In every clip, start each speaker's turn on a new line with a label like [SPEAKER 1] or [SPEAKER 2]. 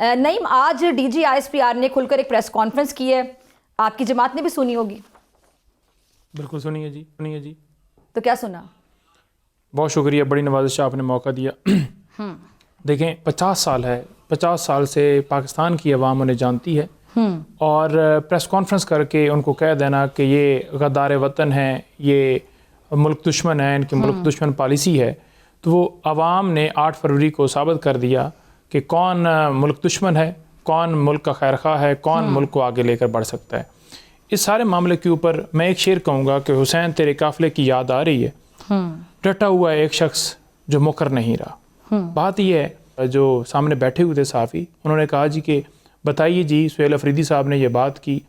[SPEAKER 1] नईम, आज DG ISPR ने खुलकर एक प्रेस कॉन्फ्रेंस की है, आपकी जमात ने भी सुनी होगी।
[SPEAKER 2] बिल्कुल सुनिए जी।
[SPEAKER 1] तो क्या सुना?
[SPEAKER 2] बहुत शुक्रिया, बड़ी नवाजिश आपने मौका दिया। देखें, 50 साल है, 50 साल से पाकिस्तान की अवाम उन्हें जानती है और प्रेस कॉन्फ्रेंस करके उनको कह देना कि ये गद्दार वतन है, ये मुल्क दुश्मन है, इनकी मुल्क दुश्मन पॉलिसी है, तो वो अवाम ने 8 फरवरी को साबित कर दिया कि कौन मुल्क दुश्मन है, कौन मुल्क का खैर खा है, कौन मुल्क को आगे लेकर बढ़ सकता है। इस सारे मामले के ऊपर मैं एक शेर कहूँगा कि हुसैन तेरे काफ़िले की याद आ रही है, डटा हुआ एक शख्स जो मुकर नहीं रहा। बात यह है, जो सामने बैठे हुए थे सहाफ़ी, उन्होंने कहा जी कि बताइए जी, सुहेल अफरीदी साहब ने ये बात की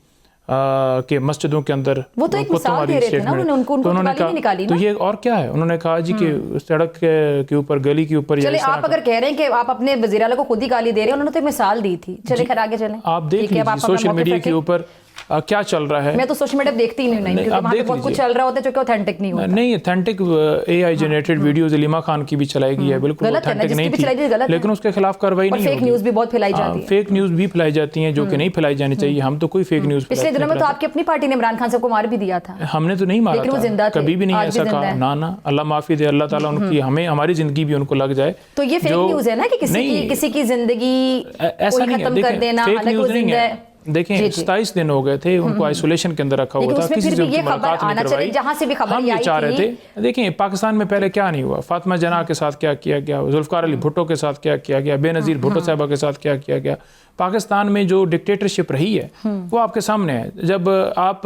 [SPEAKER 2] कि मस्जिदों के अंदर
[SPEAKER 1] वो तो एक मिसाल दे रहे थे ना, उनको
[SPEAKER 2] उन्होंने कहा निकाली ना? तो ये और क्या है, उन्होंने कहा जी कि सड़क के ऊपर, गली के ऊपर।
[SPEAKER 1] चले, आप अगर कह रहे हैं कि आप अपने वज़ीर आला को खुद ही गाली दे रहे हैं, उन्होंने तो मिसाल दी थी। चले खैर आगे चलें।
[SPEAKER 2] आप देख लीजिए सोशल मीडिया के ऊपर क्या चल रहा है।
[SPEAKER 1] मैं तो सोशल मीडिया देखती ही नहीं, क्योंकि वहाँ पे बहुत कुछ चल रहा होता है जो कि ऑथेंटिक नहीं होता।
[SPEAKER 2] नहीं, authentic AI generated videos Aleema Khan की भी चलाई गई है, बिल्कुल ऑथेंटिक नहीं थी, लेकिन उसके खिलाफ कार्रवाई नहीं होगी।
[SPEAKER 1] फेक न्यूज़ भी बहुत फैलाई जाती है।
[SPEAKER 2] फेक न्यूज़ भी फैलाई जाती हैं जो कि नहीं फैलाई जानी चाहिए। हम तो कोई फेक न्यूज़,
[SPEAKER 1] पिछले दिनों में तो आपकी अपनी पार्टी ने इमरान खान साहब को मार भी दिया था।
[SPEAKER 2] हमने तो नहीं मारा था, कभी भी नहीं ऐसा कहा। ना, अल्लाह माफ़ी दे, अल्लाह ताला उनकी, हमें हमारी ज़िंदगी भी उनको लग जाए।
[SPEAKER 1] तो ये फेक न्यूज़ है ना कि किसी की ज़िंदगी
[SPEAKER 2] ऐसा खत्म कर देना, फेक न्यूज़ नहीं है। देखें, 27 दिन हो गए थे उनको आइसोलेशन के अंदर रखा हुआ था, किसी से उनकी मुलाकात नहीं करवाई।
[SPEAKER 1] जहां से भी खबर
[SPEAKER 2] हम ये चाह रहे थे। देखें, पाकिस्तान में पहले क्या नहीं हुआ, फातिमा जना के साथ क्या किया गया, जुल्फकार अली भुट्टो के साथ क्या किया गया, बेनज़ीर भुट्टो साहिबा के साथ क्या किया गया। पाकिस्तान में जो डिक्टेटरशिप रही है वो आपके सामने है। जब आप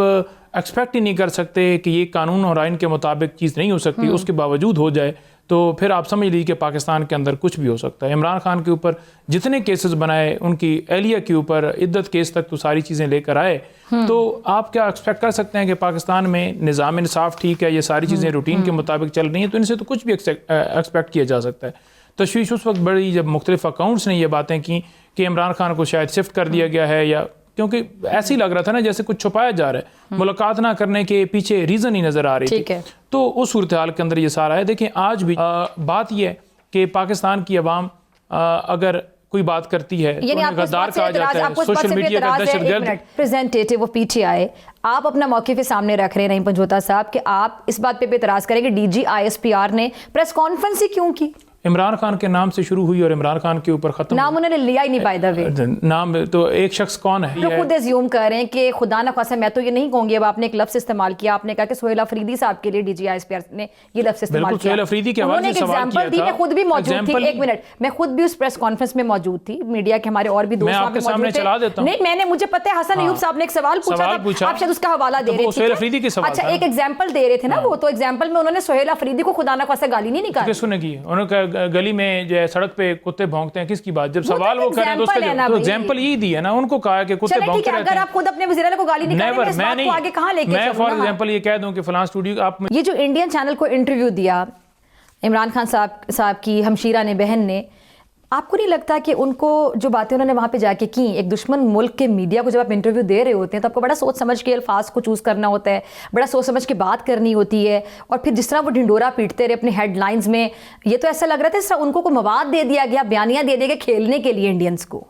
[SPEAKER 2] एक्सपेक्ट ही नहीं कर सकते कि ये कानून और आइन के मुताबिक चीज़ नहीं हो सकती, उसके बावजूद हो जाए, तो फिर आप समझ लीजिए कि पाकिस्तान के अंदर कुछ भी हो सकता है। इमरान खान के ऊपर जितने केसेस बनाए, उनकी एहलिया के ऊपर इद्दत केस तक तो सारी चीज़ें लेकर आए, तो आप क्या एक्सपेक्ट कर सकते हैं कि पाकिस्तान में निज़ाम इंसाफ ठीक है, ये सारी चीज़ें रूटीन के मुताबिक चल रही हैं, तो इनसे तो कुछ भी एक्सपेक्ट किया जा सकता है। तशवीश उस वक्त बड़ी जब मुख्तलिफ अकाउंट्स ने ये बातें की कि इमरान खान को शायद शिफ्ट कर दिया गया है, या क्योंकि ऐसे ही लग रहा था ना जैसे कुछ छुपाया जा रहा है, मुलाकात ना करने के पीछे रीज़न ही नज़र आ रही थी। तो उस सूरत हाल के अंदर ये सारा है। देखिए, आज भी बात यह है कि पाकिस्तान की अवाम अगर कोई बात करती है तो उन्हें गद्दार कहा जाता है, सोशल मीडिया का दहशतगर्द।
[SPEAKER 1] रिप्रेजेंटेटिव ऑफ PTI, आप अपना मौके पे सामने रख रहे हैं नईम पंजोता साहब कि आप इस बात पे एतराज़ करें कि DG ISPR ने प्रेस कॉन्फ्रेंस ही क्यों की?
[SPEAKER 2] इमरान खान के नाम से शुरू हुई और इमरान खान के ऊपर खत्म।
[SPEAKER 1] नाम उन्होंने लिया ही नहीं, बाय द वे।
[SPEAKER 2] नाम तो एक शख्स कौन है,
[SPEAKER 1] तो खुद एज्यूम कर रहे हैं कि खुदा ना खासा, मैं तो ये नहीं कहूंगी, अब आपने एक लफ्ज़ इस्तेमाल किया, आपने कहा कि सुहेल अफरीदी साहब के लिए DG ISPR ने ये लफ्ज़ इस्तेमाल किया।
[SPEAKER 2] सुहेल अफरीदी के हवाले से सवाल किया था।
[SPEAKER 1] मैं खुद भी मौजूद थी, एक मिनट, मैं खुद भी उस प्रेस कॉन्फ्रेंस में मौजूद थी, मीडिया के हमारे और भी दोस्त
[SPEAKER 2] आपके सामने चला देता हूं।
[SPEAKER 1] नहीं, मैंने, मुझे पता है हसन अयूब साहब ने एक सवाल पूछा था, आप शायद उसका हवाला दे रहे थे।
[SPEAKER 2] सुहेल अफरीदी के सवाल,
[SPEAKER 1] अच्छा, एक एग्जांपल दे रहे थे ना वो, तो एग्जांपल में उन्होंने सुहेल अफरीदी को खुदा ना खासा गाली नहीं निकाली।
[SPEAKER 2] किसने की? उन्होंने गली में सड़क पे कुत्ते भौंकते हैं, किसकी बात? जब सवाल वो करें तो उसका तो एग्जांपल यही दिया ना, उनको कहा कि कुत्ते भौंकते रहते हैं।
[SPEAKER 1] अगर आप खुद अपने वज़ीर आला को गाली निकालेंगे, इस बात को आगे कहां लेके चलूं?
[SPEAKER 2] मैं फॉर एग्जांपल ये कह दूं कि फलां स्टूडियो आप,
[SPEAKER 1] ये जो इंडियन चैनल को इंटरव्यू दिया इमरान खान साहब की हमशीरा ने, बहन ने, आपको नहीं लगता कि उनको जो बातें उन्होंने वहाँ पे जाके की, एक दुश्मन मुल्क के मीडिया को जब आप इंटरव्यू दे रहे होते हैं तो आपको बड़ा सोच समझ के अल्फाज को चूज़ करना होता है, बड़ा सोच समझ के बात करनी होती है, और फिर जिस तरह वो ढिंडोरा पीटते रहे अपने हेडलाइंस में, ये तो ऐसा लग रहा था जिस तरह उनको कोई मवाद दे दिया गया, बयानियाँ दे दिए गए खेलने के लिए इंडियंस को।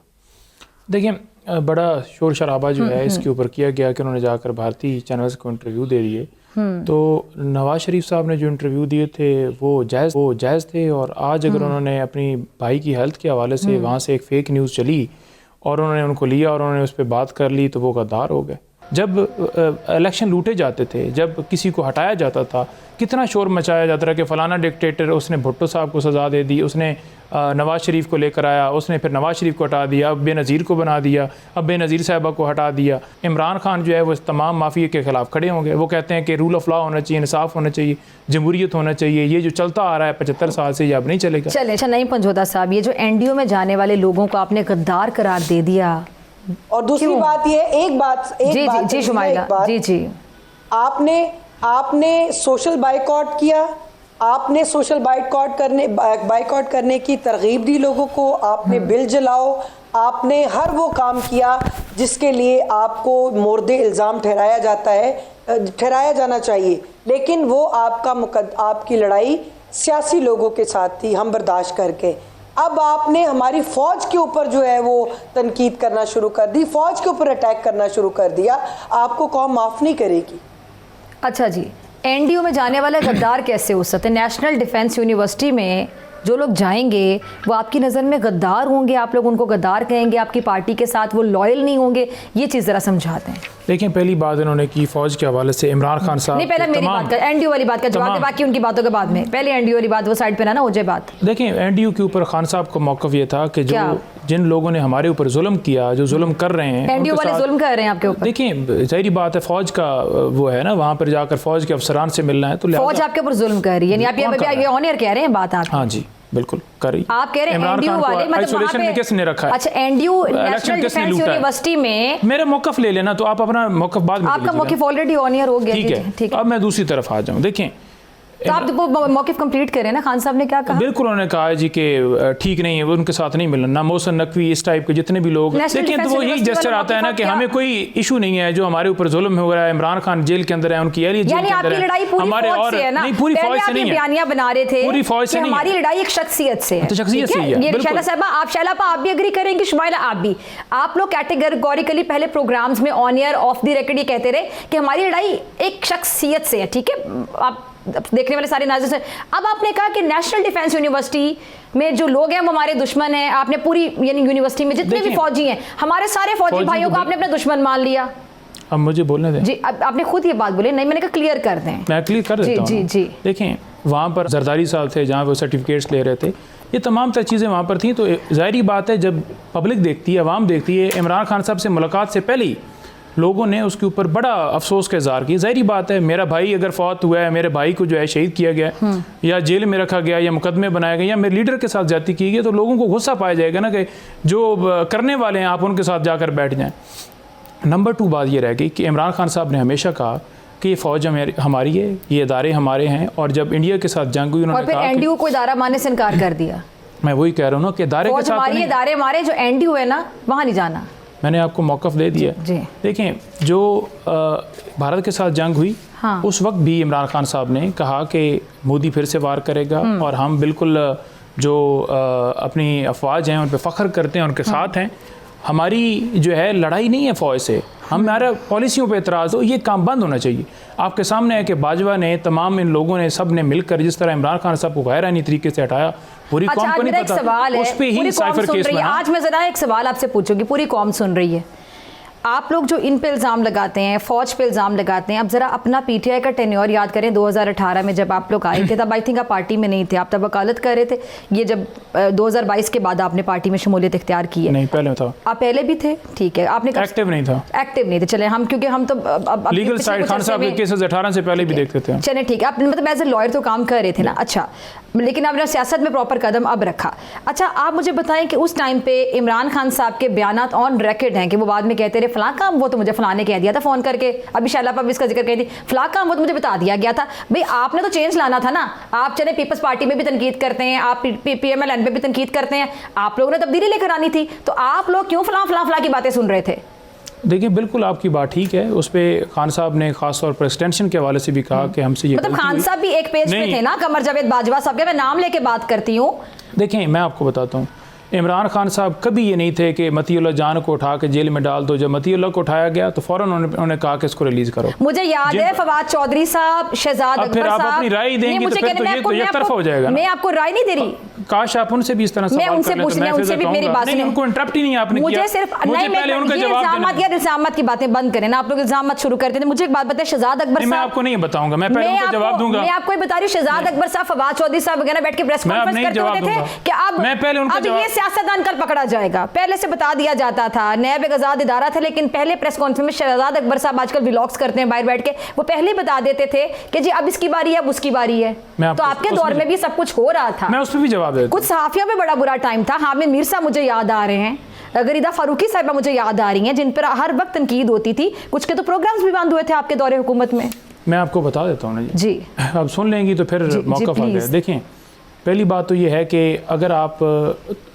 [SPEAKER 2] देखिए, बड़ा शोर शराबा जो है इसके ऊपर किया गया कि उन्होंने जाकर भारतीय चैनल्स को इंटरव्यू दे दिए। तो नवाज शरीफ साहब ने जो इंटरव्यू दिए थे वो जायज़ थे, और आज अगर उन्होंने अपनी भाई की हेल्थ के हवाले से वहाँ से एक फ़ेक न्यूज़ चली और उन्होंने उनको लिया और उन्होंने उस पर बात कर ली, तो वो गद्दार हो गए। जब इलेक्शन लूटे जाते थे, जब किसी को हटाया जाता था, कितना शोर मचाया जाता था कि फ़लाना डिक्टेटर, उसने भुट्टो साहब को सज़ा दे दी, उसने नवाज शरीफ को लेकर आया, उसने फिर नवाज शरीफ को हटा दिया, अब बेनज़ीर को बना दिया, अब बेनज़ीर साहिबा को हटा दिया। इमरान खान जो है वो इस तमाम माफिया के ख़िलाफ़ खड़े होंगे। वो कहते हैं कि रूल ऑफ लॉ होना चाहिए, इंसाफ होना चाहिए, जमहूरियत होना चाहिए। ये जो चलता आ रहा है 75 साल से, ये अब नहीं चलेगा।
[SPEAKER 1] चले, अच्छा नईम पंजोता साहब, ये जो NDO में जाने वाले लोगों को आपने गद्दार करार दे दिया,
[SPEAKER 3] और दूसरी बात ये, एक बात
[SPEAKER 1] जी,
[SPEAKER 3] आपने सोशल बाइकॉट किया, आपने सोशल बाइकॉट करने की तरगीब दी लोगों को, आपने बिल जलाओ, आपने हर वो काम किया जिसके लिए आपको मोर्दे इल्ज़ाम ठहराया जाना चाहिए, लेकिन वो आपकी लड़ाई सियासी लोगों के साथ थी, हम बर्दाश्त करके। अब आपने हमारी फौज के ऊपर जो है वो तनकीद करना शुरू कर दी, फौज के ऊपर अटैक करना शुरू कर दिया, आपको कौम माफ़ नहीं करेगी।
[SPEAKER 1] अच्छा जी, एनडीओ में जाने वाले गद्दार कैसे हो सकते हैं? नेशनल डिफेंस यूनिवर्सिटी में जो लोग जाएंगे वो आपकी नज़र में गद्दार होंगे, आप लोग उनको गद्दार कहेंगे, आपकी पार्टी के साथ वो लॉयल नहीं होंगे, ये चीज़ ज़रा समझाते हैं।
[SPEAKER 2] देखिए, पहली बात इन्होंने की फौज के हवाले से इमरान खान साहब
[SPEAKER 1] नहीं, पहले मेरी बात का एनडीओ वाली बात का जवाब दे, बाकी उनकी बातों के बाद में। पहले एनडीओ वाली बात वो साइड पे ना हो जाए बात।
[SPEAKER 2] देखिए, एनडीयू के ऊपर खान साहब का मौक़िफ़ ये था कि जो जिन लोगों ने हमारे ऊपर जुल्म किया, जो जुल्म कर रहे हैं,
[SPEAKER 1] एनडीओ वाले जुल्म कर रहे हैं आपके ऊपर।
[SPEAKER 2] देखिए, ज़ाहिर बात है, फौज का वो है ना, वहाँ पर जाकर फौज के अफसरान से मिलना है, तो
[SPEAKER 1] फौज आपके ऊपर जुल्म कर रही है, यानी आप ये ऑनर कह रहे हैं बात आप?
[SPEAKER 2] हाँ जी, बिल्कुल कर रही।
[SPEAKER 1] आप कह रहे हैं एनडीयू वाले मतलब
[SPEAKER 2] आइसोलेशन में किसने रखा है?
[SPEAKER 1] अच्छा, एनडीयू नेशनल डिफेंस यूनिवर्सिटी में
[SPEAKER 2] मेरा मौक़िफ़ ले लेना, तो आप अपना मौक़िफ़ बाद में।
[SPEAKER 1] आपका मौक़िफ़ ऑलरेडी ऑनर हो गया,
[SPEAKER 2] ठीक है। अब मैं दूसरी तरफ आ जाऊँ। देखें,
[SPEAKER 1] तो आप वो मौक़िफ़ कंप्लीट करें ना। खान साहब ने क्या कहा?
[SPEAKER 2] बिल्कुल, उन्होंने कहा है जी कि ठीक नहीं है, वो उनके साथ नहीं मिलना, ना मोहसिन नकवी, इस टाइप के जितने भी लोग। देखिए, तो वो यही जेस्चर आता है ना कि हमें कोई इशू नहीं है, जो हमारे ऊपर जुल्म हो रहा है, इमरान खान जेल के अंदर है, उनकी जेल के अंदर है, हमारे और नहीं, पूरी फौज से नहीं है,
[SPEAKER 1] बयानियां बना रहे थे
[SPEAKER 2] पूरी फौज से नहीं,
[SPEAKER 1] हमारी लड़ाई एक शख्सियत से है,
[SPEAKER 2] तो शख्सियत से ही है।
[SPEAKER 1] ये शैला साहबा, आप शैला आप भी एग्री करेंगे, शुमाइला आप भी, आप लोग कैटेगोरिकली पहले प्रोग्राम्स में on air of the record ये कहते रहे कि हमारी लड़ाई एक शख्सियत से है, ठीक है, आप देखने वाले सारे नाज़िर से। अब आपने कहा कि नेशनल डिफेंस यूनिवर्सिटी में जो लोग हैं वो हमारे दुश्मन हैं, आपने पूरी यानी यूनिवर्सिटी में जितने भी फौजी हैं, हमारे सारे फौजी भाइयों को आपने अपना दुश्मन मान लिया।
[SPEAKER 2] अब मुझे बोलने दें
[SPEAKER 1] जी, अब आपने खुद ये बात बोली, नहीं मैंने कहा क्लियर कर दें।
[SPEAKER 2] मैं क्लियर कर देता हूँ।
[SPEAKER 1] जी जी।
[SPEAKER 2] देखें, वहाँ पर जरदारी साहब थे, जहाँ वो सर्टिफिकेट्स ले रहे थे, ये तमाम तर चीज़ें वहाँ पर थी, तो ज़ाहिर बात है जब पब्लिक देखती है, अवाम देखती है, इमरान खान साहब से मुलाकात से पहले ही लोगों ने उसके ऊपर बड़ा अफसोस का इज़हार किया। ज़ाहिर बात है, मेरा भाई अगर फौत हुआ है, मेरे भाई को जो है शहीद किया गया या जेल में रखा गया या मुकदमे बनाए गए या मेरे लीडर के साथ ज्यादती की गई, तो लोगों को गुस्सा पाया जाएगा ना कि जो करने वाले हैं आप उनके साथ जाकर बैठ जाएं। नंबर 2 बात ये रह गई कि इमरान खान साहब ने हमेशा कहा कि ये फ़ौज हमारी है, ये इदारे हमारे हैं, और जब इंडिया के साथ जंग हुई उन्होंने कहा
[SPEAKER 1] एनडीयू को इदारा मानने से इनकार कर दिया।
[SPEAKER 2] मैं वही कह रहा हूँ ना कि इदारे के साथ
[SPEAKER 1] इदारे हमारे, जो एनडीयू है ना वहाँ नहीं जाना।
[SPEAKER 2] मैंने आपको मौक़िफ़ दे दिया। देखें, जो भारत के साथ जंग हुई, हाँ। उस वक्त भी इमरान खान साहब ने कहा कि मोदी फिर से वार करेगा और हम बिल्कुल जो अपनी अफवाज हैं उन पर फ़ख्र करते हैं, उनके साथ हैं। हमारी जो है लड़ाई नहीं है फ़ौज से, हमारा पॉलिसियों पे एतराज़ हो, ये काम बंद होना चाहिए। आपके सामने है कि बाजवा ने, तमाम इन लोगों ने, सब ने मिलकर जिस तरह इमरान खान साहब को गैर आईनी तरीके से हटाया, पूरी कौम को नहीं पता, उस पे ही साइफर केस बना।
[SPEAKER 1] आज मैं ज़रा एक सवाल आपसे पूछूंगी, पूरी कौम सुन रही है, आप लोग जो इन पे इल्ज़ाम लगाते हैं, फ़ौज पे इल्ज़ाम लगाते हैं, अब ज़रा अपना पीटीआई का टेन्योर याद करें। 2018 में जब आप लोग आए थे तब आई थिंक आप पार्टी में नहीं थे, आप तब वकालत कर रहे थे। ये जब 2022 के बाद आपने पार्टी में शमूलियत इख्तियार की है?
[SPEAKER 2] नहीं, पहले था।
[SPEAKER 1] आप पहले भी थे, ठीक है, आपने
[SPEAKER 2] एक्टिव नहीं था।
[SPEAKER 1] एक्टिव नहीं थे, चले हम, क्योंकि हम तो
[SPEAKER 2] लीगल साइड खान साहब के केसेस 18 से पहले भी देखते थे।
[SPEAKER 1] चले ठीक है, आप मतलब एज ए लॉयर तो काम कर रहे थे ना। अच्छा, लेकिन आपने सियासत में प्रॉपर कदम अब रखा। अच्छा, आप मुझे बताएं कि उस टाइम पे इमरान खान साहब के बयानात ऑन रिकॉर्ड हैं कि वो बाद में कहते रहे फलां काम वो तो मुझे फलां ने कह दिया था फ़ोन करके, अभी शैला पर इसका जिक्र कह दी, फलां काम वो तो मुझे बता दिया गया था। भाई आपने तो चेंज लाना था ना। आप चले पीपल्स पार्टी में भी तनकीद करते हैं, आप PMLN पे भी तनकीद करते हैं, आप लोगों ने तब्दीली लेकर आनी थी, तो आप लोग क्यों फलां की बातें सुन रहे थे?
[SPEAKER 2] देखिए, बिल्कुल आपकी बात ठीक है। उस पर खान साहब ने खास तौर पर एक्सटेंशन के हवाले से भी कहा कि हमसे ये
[SPEAKER 1] मतलब खान साहब भी एक पेज पे थे ना, कमर जावेद बाजवा साहब के, मैं नाम लेके बात करती हूँ।
[SPEAKER 2] देखें, मैं आपको बताता हूँ, इमरान खान साहब कभी ये नहीं थे कि मतीउल्लाह जान को उठा के जेल में डाल दो। जब मतीउल्लाह को उठाया गया तो फौरन उन्होंने कहा कि इसको रिलीज करो।
[SPEAKER 1] मुझे याद है फवाद चौधरी साहब, शहजाद अकबर साहब,
[SPEAKER 2] आप अपनी राय देंगे तो फिर तो ये एक तरफा हो जाएगा।
[SPEAKER 1] मैं आपको राय नहीं दे रही,
[SPEAKER 2] काश आप उनसे भी इस तरह
[SPEAKER 1] मैं उनसे पूछने, उनसे भी मेरी बात
[SPEAKER 2] नहीं, उनको इंटरप्ट ही नहीं आपने किया।
[SPEAKER 1] मुझे सिर्फ नहीं,
[SPEAKER 2] पहले उनका जवाब
[SPEAKER 1] देना। इल्जामात की बातें बंद करें ना, आप लोग इल्जामात शुरू करते थे। मुझे एक बात बताएं, शहजाद अकबर साहब,
[SPEAKER 2] मैं आपको नहीं बताऊंगा, मैं पहले उनका जवाब दूंगा।
[SPEAKER 1] मैं आपको बता रही हूं, शहजाद अकबर साहब, फवाद चौधरी साहब वगैरह बैठ के प्रेस कॉन्फ्रेंस करते होते थे कि अब ये सियासतदान कल पकड़ा जाएगा। पहले से बता दिया जाता था, नैब एक आजाद इदारा था, लेकिन पहले प्रेस कॉन्फ्रेंस में शहजाद अकबर साहब आजकल व्लॉग्स करते हैं बाहर बैठ के, वो पहले ही बता देते थे कि जी अब इसकी बारी है, अब उसकी बारी है। तो आपके दौर में भी सब कुछ हो रहा था।
[SPEAKER 2] मैं उस पर भी जवाब देता हूं।
[SPEAKER 1] कुछ सहाफियों में बड़ा बुरा टाइम था। हामिद मीर साहब मुझे याद आ रहे हैं, गरीदा फारूकी साहिबा मुझे याद आ रही हैं, जिन पर हर वक्त तनकीद होती थी। कुछ के तो प्रोग्राम्स भी बंद हुए थे आपके दौरे हुकूमत में।
[SPEAKER 2] मैं आपको बता देता हूँ ना
[SPEAKER 1] जी,
[SPEAKER 2] अब सुन लेंगी तो फिर मौका आ गया। देखें, पहली बात तो ये है कि अगर आप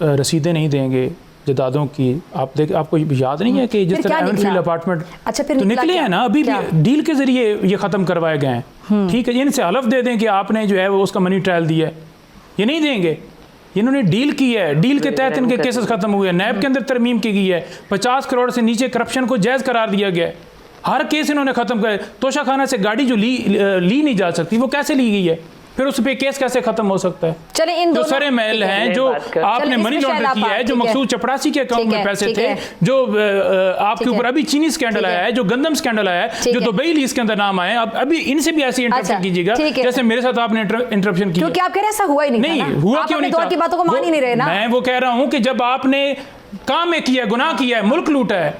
[SPEAKER 2] रसीदें नहीं देंगे जदादों की, आपको याद नहीं है कि जिस तरह एवनफील्ड अपार्टमेंट तो निकले हैं ना, अभी भी डील के जरिए ये ख़त्म करवाए गए हैं। ठीक है, इनसे हलफ दे दें कि आपने जो है वो उसका मनी ट्रायल दिया है, ये नहीं देंगे। इन्होंने डील की है, डील के तहत इनके केसेस खत्म हुए हैं। नैब के अंदर तरमीम की गई है, 50 करोड़ से नीचे करप्शन को जायज़ करार दिया गया है, हर केस इन्होंने खत्म कर। तोशा खाना से गाड़ी जो ली नहीं जा सकती वो कैसे ली गई है, फिर उस पे केस कैसे खत्म हो सकता है?
[SPEAKER 1] चले इन
[SPEAKER 2] जो
[SPEAKER 1] दोनों
[SPEAKER 2] सरे महल हैं, जो आपने मनी लॉन्ड्रिंग किया है, जो मकसूद चपरासी के अकाउंट में पैसे थे, जो आपके ऊपर अभी चीनी स्कैंडल आया है, जो गंदम स्कैंडल आया है, जो दुबई लीज के अंदर नाम आए, अब अभी इनसे भी ऐसी इंटरप्शन कीजिएगा जैसे मेरे साथ आपने इंटरप्शन किया।
[SPEAKER 1] क्योंकि आप कह रहे हैं ऐसा हुआ ही नहीं,
[SPEAKER 2] नहीं हुआ, क्यों नहीं था?
[SPEAKER 1] की बातों को मान ही नहीं रहे ना।
[SPEAKER 2] मैं वो कह रहा हूं कि जब आपने काम में किया, गुनाह किया है, मुल्क लूटा है,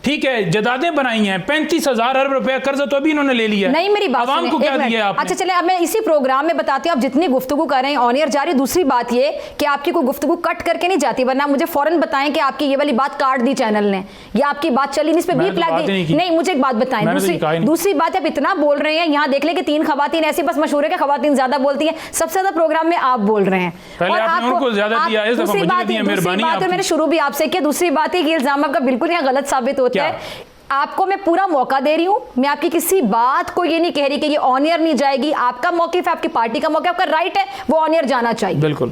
[SPEAKER 2] ठीक है, जदादें बनाई हैं, 35,000 अरब रुपया कर्जा तो अभी इन्होंने ले लिया।
[SPEAKER 1] नहीं, मेरी बात
[SPEAKER 2] आवाम को क्या दिया आपने?
[SPEAKER 1] अच्छा चले, अब मैं इसी प्रोग्राम में बताती हूँ, आप जितनी गुफ्तगू कर रहे हैं ऑन एयर जारी। दूसरी बात ये कि आपकी कोई गुफ्तगू कट करके नहीं जाती, वरना मुझे फौरन बताएं कि आपकी ये वाली बात काट दी चैनल ने, या आपकी बात चली नहीं, इस पे बीप लग गई। नहीं, मुझे एक बात बताएं। दूसरी बात, आप इतना बोल रहे हैं, यहाँ देख ले कि 3 खवातीन ऐसी, बस मशहूर है कि खवातीन ज्यादा बोलती हैं, सबसे ज्यादा प्रोग्राम में आप बोल रहे हैं। दूसरी बात मैंने शुरू भी आपसे किया, दूसरी बात है कि इल्जाम आपका बिल्कुल यहाँ गलत साबित होता है। आपको मैं पूरा मौका दे रही हूं, मैं आपकी किसी बात को ये नहीं कह रही कि ये ऑन एयर नहीं जाएगी। आपका मौक़िफ़ है, आपकी पार्टी का मौक़िफ़, आपका राइट है, वो ऑन एयर जाना चाहिए।
[SPEAKER 2] बिल्कुल।